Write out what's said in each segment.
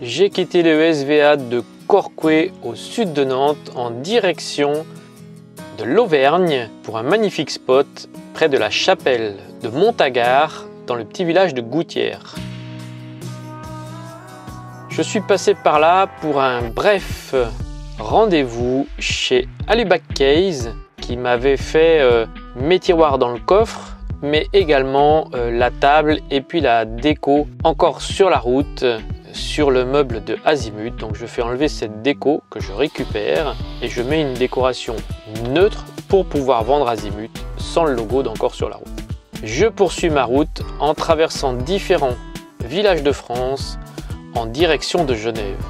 J'ai quitté le SVA de Corcouët au sud de Nantes en direction de l'Auvergne pour un magnifique spot près de la chapelle de Montagard dans le petit village de Gouttières. Je suis passé par là pour un bref rendez-vous chez Alubac Case qui m'avait fait mes tiroirs dans le coffre, mais également la table et puis la déco encore sur la route sur le meuble de Azimut. Donc je fais enlever cette déco que je récupère et je mets une décoration neutre pour pouvoir vendre Azimut sans le logo d'Encore sur la route. Je poursuis ma route en traversant différents villages de France en direction de Genève.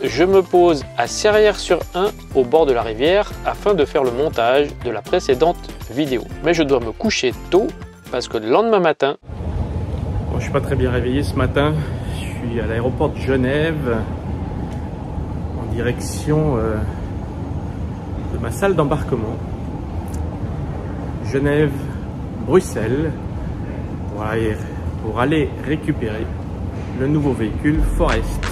Je me pose à Serrières-sur-Ain au bord de la rivière afin de faire le montage de la précédente vidéo. Mais je dois me coucher tôt parce que le lendemain matin... Bon, je ne suis pas très bien réveillé ce matin. Je suis à l'aéroport de Genève en direction de ma salle d'embarquement. Genève-Bruxelles pour aller récupérer le nouveau véhicule Forest.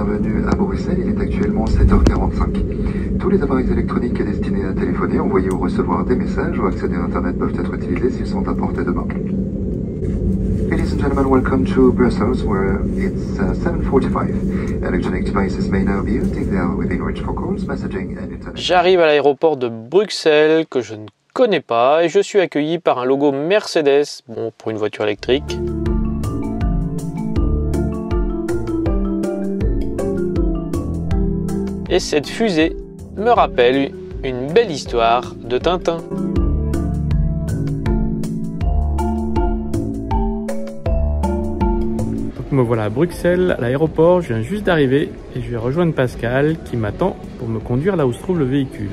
bienvenue à Bruxelles, il est actuellement 7h45. Tous les appareils électroniques destinés à téléphoner, envoyer ou recevoir des messages ou accéder à Internet peuvent être utilisés s'ils sont à portée de main. Ladies and gentlemen, welcome to Brussels, where it's 7:45. Electronic devices may now be used if they are within reach for calls, messaging and internet. J'arrive à l'aéroport de Bruxelles que je ne connais pas et je suis accueilli par un logo Mercedes, bon pour une voiture électrique. Et cette fusée me rappelle une belle histoire de Tintin. Me voilà à Bruxelles, à l'aéroport, je viens juste d'arriver et je vais rejoindre Pascal qui m'attend pour me conduire là où se trouve le véhicule.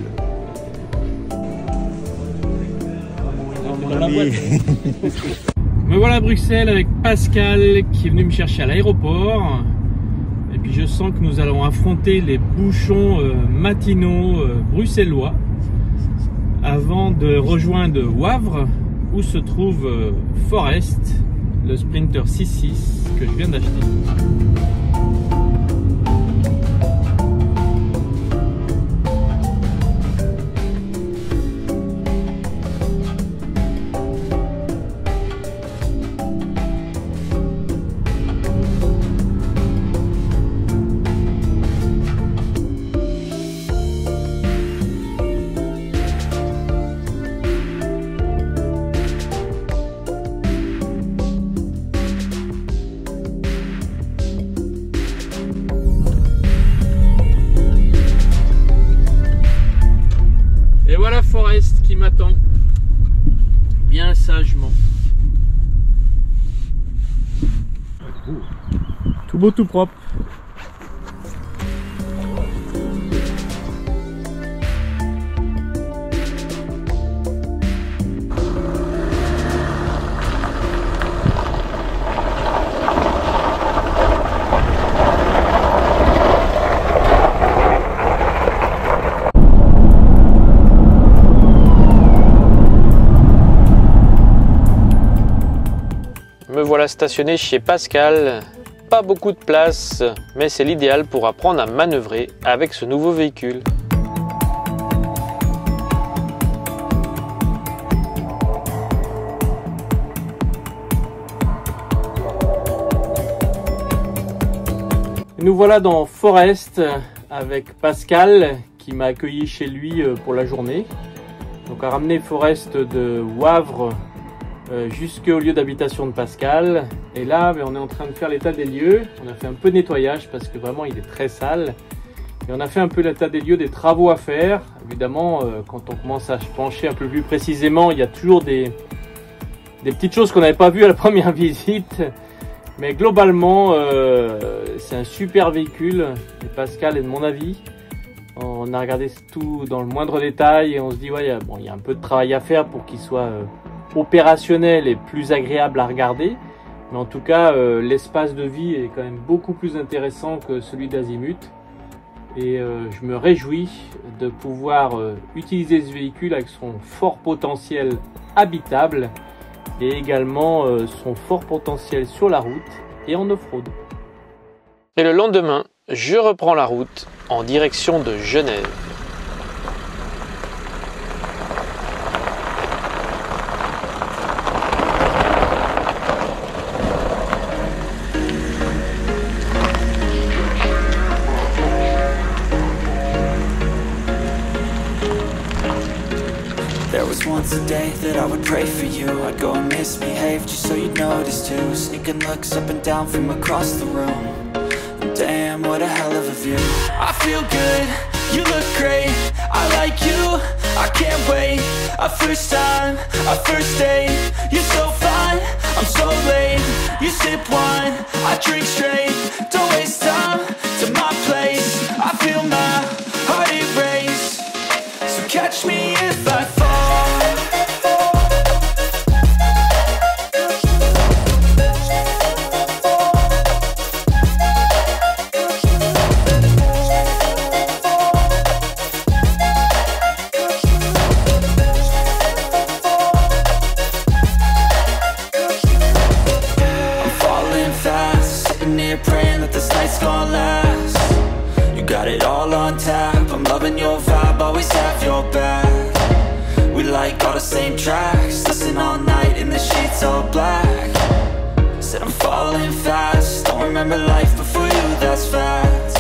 Me voilà à Bruxelles avec Pascal qui est venu me chercher à l'aéroport. Et puis je sens que nous allons affronter les bouchons matinaux bruxellois avant de rejoindre Wavre où se trouve Forest, le Sprinter 6.6 que je viens d'acheter. Voilà Forest qui m'attend bien sagement. Tout beau, tout propre. Me voilà stationné chez Pascal. Pas beaucoup de place, mais c'est l'idéal pour apprendre à manœuvrer avec ce nouveau véhicule. Nous voilà dans Forest avec Pascal qui m'a accueilli chez lui pour la journée. Donc a ramené Forest de Wavre jusqu'au lieu d'habitation de Pascal. Et là, on est en train de faire l'état des lieux. On a fait un peu de nettoyage parce que vraiment il est très sale. Et on a fait un peu l'état des lieux des travaux à faire. Évidemment, quand on commence à se pencher un peu plus précisément, il y a toujours des petites choses qu'on n'avait pas vues à la première visite. Mais globalement, c'est un super véhicule. Et Pascal est de mon avis. On a regardé tout dans le moindre détail et on se dit ouais, il y a un peu de travail à faire pour qu'il soit opérationnel et plus agréable à regarder. Mais en tout cas, l'espace de vie est quand même beaucoup plus intéressant que celui d'Azimut. Et je me réjouis de pouvoir utiliser ce véhicule avec son fort potentiel habitable et également son fort potentiel sur la route et en off-road. Et le lendemain, je reprends la route en direction de Genève. There was once a day that I would pray for you. I'd go and misbehave just so you'd notice too. Sneaking looks up and down from across the room. Damn, what a hell of a view. I feel good, you look great. I like you, I can't wait. A first time, a first date. You're so fine, I'm so late. You sip wine, I drink straight. Don't waste time to my place. I feel my heart erase. So catch me if I fall. Praying that this night's gonna last. You got it all on tap. I'm loving your vibe, always have your back. We like all the same tracks. Listen all night in the sheets all black. Said I'm falling fast. Don't remember life before you, that's fact.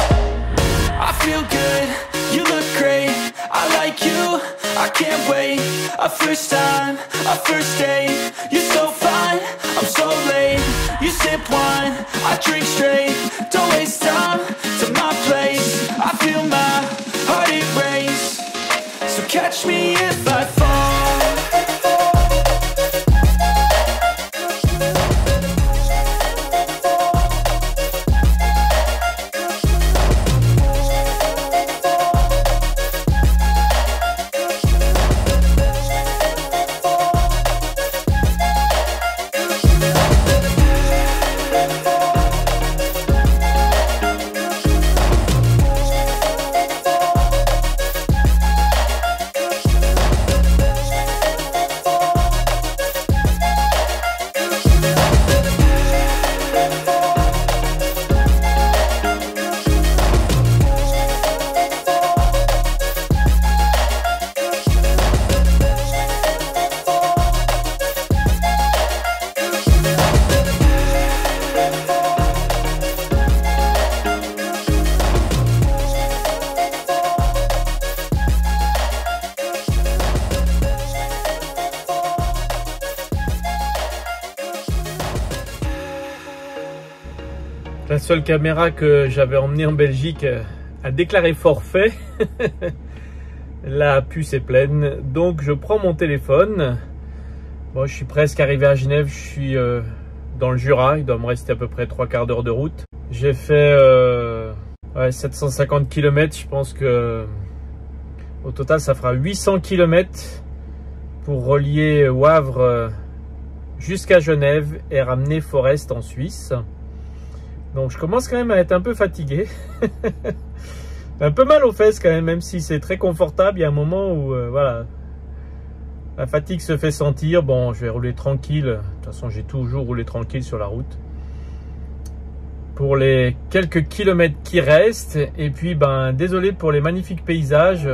I feel good, you look great. I like you, I can't wait. A first time, a first date. You're so fine, I'm so late. You sip wine, I drink straight. Don't waste time to my place. I feel my catch me if I fall. La seule caméra que j'avais emmenée en Belgique a déclaré forfait. La puce est pleine, donc je prends mon téléphone. Bon, je suis presque arrivé à Genève, je suis dans le Jura, il doit me rester à peu près 3/4 d'heure de route. J'ai fait 750 km, je pense que au total ça fera 800 km pour relier Wavre jusqu'à Genève et ramener Forest en Suisse. Donc je commence quand même à être un peu fatigué. Un peu mal aux fesses quand même, même si c'est très confortable. Il y a un moment où voilà, la fatigue se fait sentir. Bon, je vais rouler tranquille. De toute façon, j'ai toujours roulé tranquille sur la route. Pour les quelques kilomètres qui restent. Et puis, ben, désolé pour les magnifiques paysages.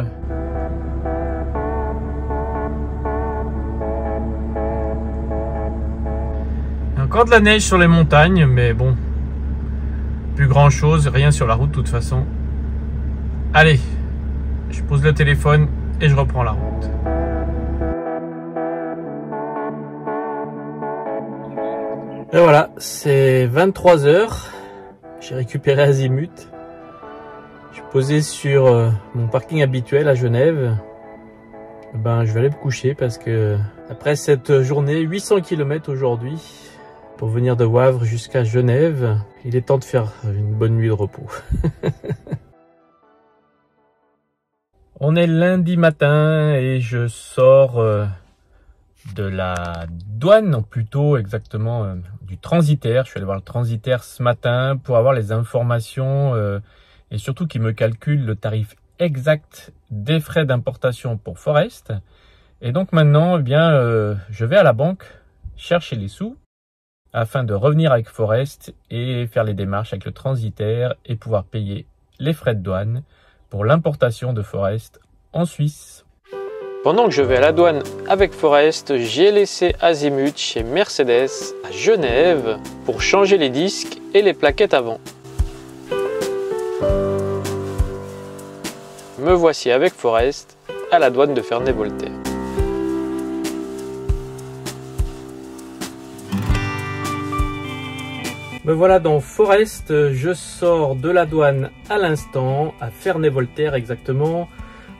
Il y a encore de la neige sur les montagnes, mais bon. Plus grand chose, rien sur la route de toute façon. Allez, je pose le téléphone et je reprends la route. Et voilà, c'est 23 h. J'ai récupéré Azimut. Je suis posé sur mon parking habituel à Genève. Ben, je vais aller me coucher parce que après cette journée, 800 km aujourd'hui, pour venir de Wavre jusqu'à Genève, il est temps de faire une bonne nuit de repos. On est lundi matin et je sors de la douane, plutôt exactement du transitaire. Je suis allé voir le transitaire ce matin pour avoir les informations et surtout qu'il me calcule le tarif exact des frais d'importation pour Forest. Et donc maintenant, eh bien, je vais à la banque chercher les sous afin de revenir avec Forest et faire les démarches avec le transitaire et pouvoir payer les frais de douane pour l'importation de Forest en Suisse. Pendant que je vais à la douane avec Forest, j'ai laissé Azimut chez Mercedes à Genève pour changer les disques et les plaquettes avant. Me voici avec Forest à la douane de Ferney-Voltaire. Me voilà dans Forest, je sors de la douane à l'instant, à Ferney-Voltaire exactement.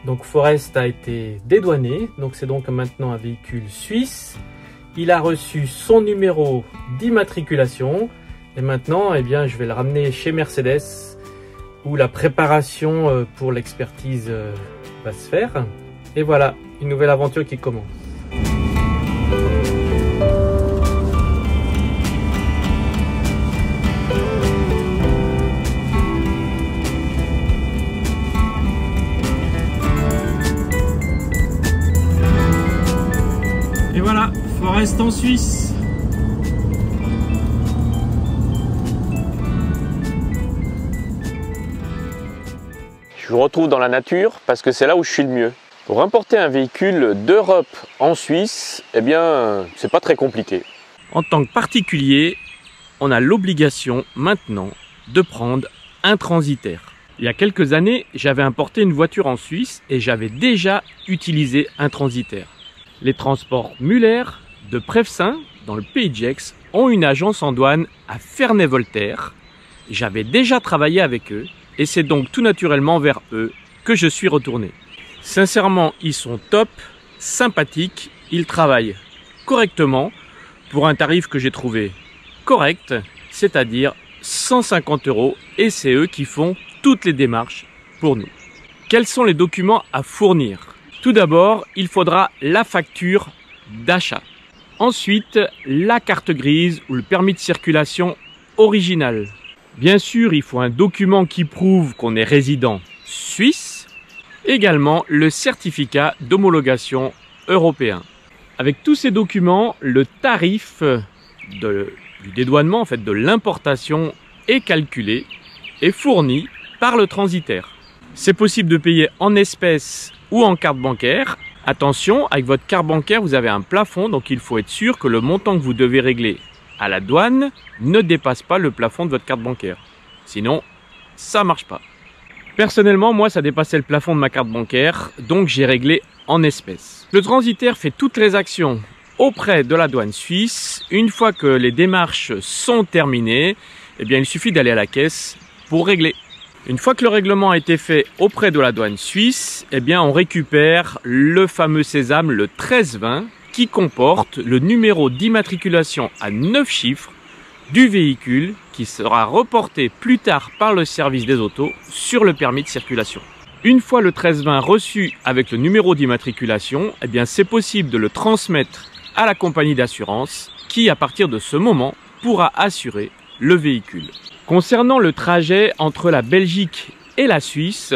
Donc Forest a été dédouané, donc c'est donc maintenant un véhicule suisse. Il a reçu son numéro d'immatriculation et maintenant, eh bien, je vais le ramener chez Mercedes où la préparation pour l'expertise va se faire. Et voilà, une nouvelle aventure qui commence. Et voilà, Forest en Suisse. Je vous retrouve dans la nature parce que c'est là où je suis le mieux. Pour importer un véhicule d'Europe en Suisse, eh bien, c'est pas très compliqué. En tant que particulier, on a l'obligation maintenant de prendre un transitaire. Il y a quelques années, j'avais importé une voiture en Suisse et j'avais déjà utilisé un transitaire. Les transports Muller de Prevcin, dans le Pays de Gex, ont une agence en douane à Ferney-Voltaire. J'avais déjà travaillé avec eux et c'est donc tout naturellement vers eux que je suis retourné. Sincèrement, ils sont top, sympathiques, ils travaillent correctement pour un tarif que j'ai trouvé correct, c'est-à-dire 150 € et c'est eux qui font toutes les démarches pour nous. Quels sont les documents à fournir? Tout d'abord, il faudra la facture d'achat. Ensuite, la carte grise ou le permis de circulation original. Bien sûr, il faut un document qui prouve qu'on est résident suisse. Également, le certificat d'homologation européen. Avec tous ces documents, le tarif du dédouanement, en fait, de l'importation est calculé et fourni par le transitaire. C'est possible de payer en espèces ou en carte bancaire. Attention, avec votre carte bancaire, vous avez un plafond, donc il faut être sûr que le montant que vous devez régler à la douane ne dépasse pas le plafond de votre carte bancaire. Sinon, ça ne marche pas. Personnellement, moi, ça dépassait le plafond de ma carte bancaire, donc j'ai réglé en espèces. Le transitaire fait toutes les actions auprès de la douane suisse. Une fois que les démarches sont terminées, eh bien, il suffit d'aller à la caisse pour régler. Une fois que le règlement a été fait auprès de la douane suisse, eh bien, on récupère le fameux sésame, le 1320, qui comporte le numéro d'immatriculation à 9 chiffres du véhicule qui sera reporté plus tard par le service des autos sur le permis de circulation. Une fois le 1320 reçu avec le numéro d'immatriculation, eh bien, c'est possible de le transmettre à la compagnie d'assurance qui, à partir de ce moment, pourra assurer le véhicule. Concernant le trajet entre la Belgique et la Suisse,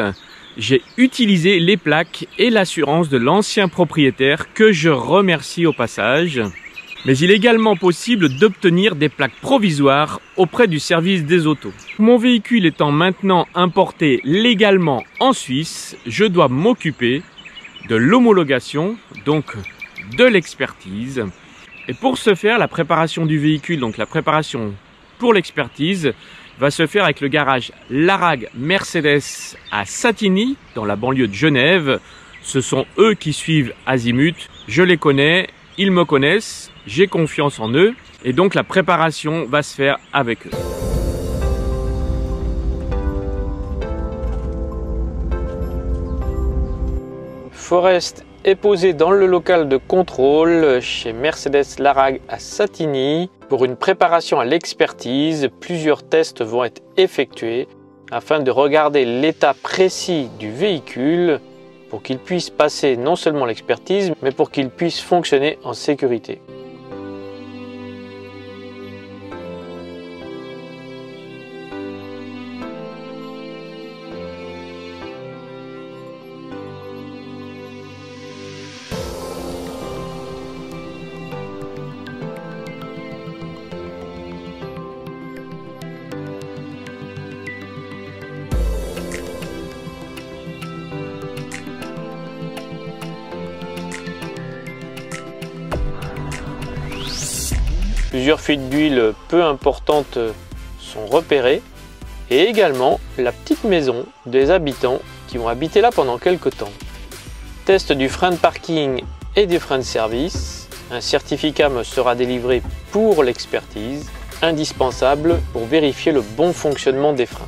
j'ai utilisé les plaques et l'assurance de l'ancien propriétaire que je remercie au passage. Mais il est également possible d'obtenir des plaques provisoires auprès du service des autos. Mon véhicule étant maintenant importé légalement en Suisse, je dois m'occuper de l'homologation, donc de l'expertise. Et pour ce faire, la préparation du véhicule, donc la préparation pour l'expertise, va se faire avec le garage Larag Mercedes à Satigny, dans la banlieue de Genève. Ce sont eux qui suivent Azimut. Je les connais, ils me connaissent, j'ai confiance en eux. Et donc la préparation va se faire avec eux. Forest est posé dans le local de contrôle chez Mercedes Larag à Satigny. Pour une préparation à l'expertise, plusieurs tests vont être effectués afin de regarder l'état précis du véhicule pour qu'il puisse passer non seulement l'expertise, mais pour qu'il puisse fonctionner en sécurité. Plusieurs fuites d'huile peu importantes sont repérées et également la petite maison des habitants qui vont habiter là pendant quelques temps. Test du frein de parking et des freins de service. Un certificat me sera délivré pour l'expertise, indispensable pour vérifier le bon fonctionnement des freins.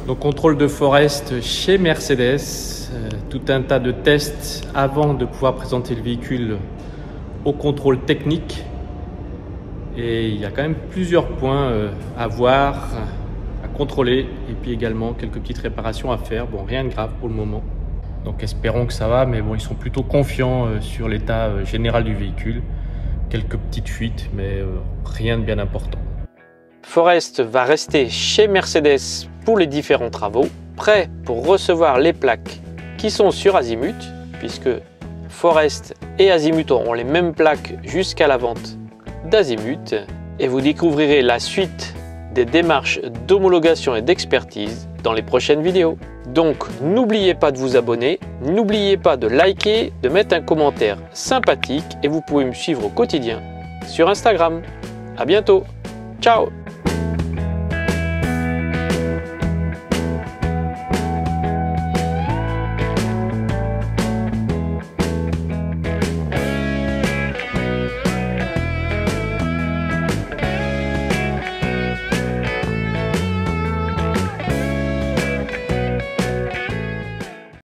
Donc contrôle de Forest chez Mercedes, tout un tas de tests avant de pouvoir présenter le véhicule au contrôle technique. Et il y a quand même plusieurs points à voir, à contrôler et puis également quelques petites réparations à faire. Bon, rien de grave pour le moment. Donc espérons que ça va, mais bon, ils sont plutôt confiants sur l'état général du véhicule. Quelques petites fuites, mais rien de bien important. Forest va rester chez Mercedes pour les différents travaux, prêt pour recevoir les plaques qui sont sur Azimut, puisque Forest et Azimut auront les mêmes plaques jusqu'à la vente d'Azimut et vous découvrirez la suite des démarches d'homologation et d'expertise dans les prochaines vidéos. Donc n'oubliez pas de vous abonner, n'oubliez pas de liker, de mettre un commentaire sympathique et vous pouvez me suivre au quotidien sur Instagram. À bientôt, ciao!